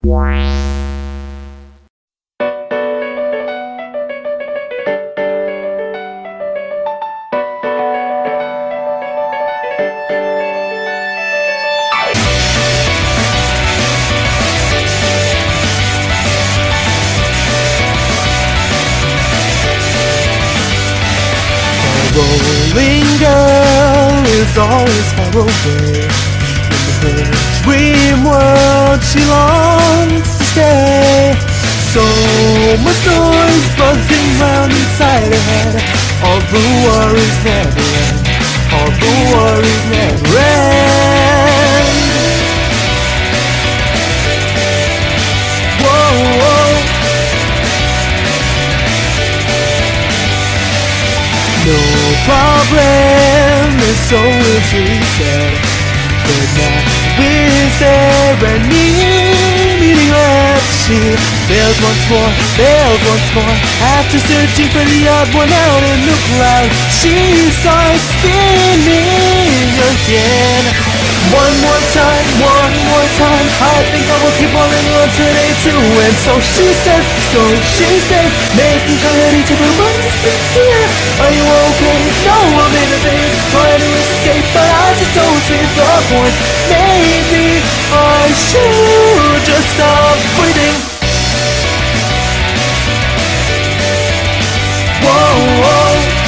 Rolling girl is always far away. In her dream world she longs to stay. So much noise buzzing round inside her head. All the worries never end. All the worries never end. Whoa, whoa. No problem is so easily said, but now is there any meaning left? She fails once more, fails once more. After searching for the odd one out in the cloud, she starts spinning again. One more time, one more time. I think I will keep holding on today too. And so she says, making sure that each of her words is sincere. Are you okay? No, I'm in a daze, trying to escape, but I just don't see the point. Maybe I should just stop breathing. Whoa, whoa.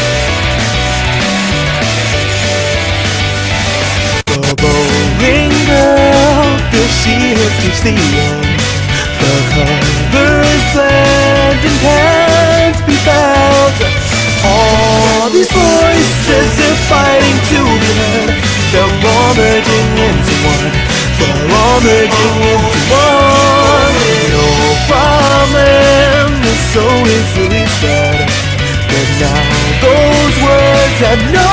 The bowling girl feels she has reached the end. The colors blend and can't be felt. All these voices are fighting to be heard. They're all merging into one. They're all merging into one. No problem is so easily said, but now those words have no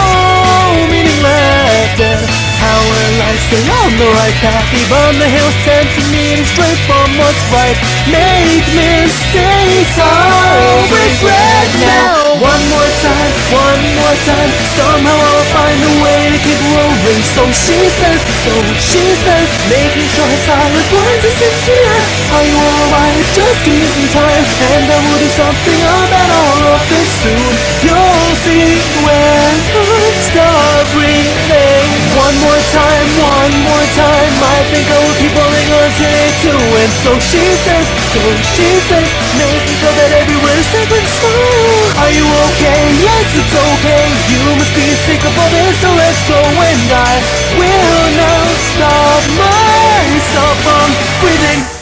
meaning left. And how will I stay on the right path? Even the hills tend to mean straight from what's right. Make mistakes, I'll regret now. One more time, one more time. Somehow I'll find a way to keep rolling. So she says, making sure her silent words are sincere. Are you alright? Just give me some time, and I will do something about all of this soon. You'll see when I start breathing. One more time, one more time. I think I will keep holding on today too. And so she says, making sure that everywhere's safe and smile. Are you okay? Yes, it's okay. You must be sick of all this, so let's go. And I will now stop myself from breathing.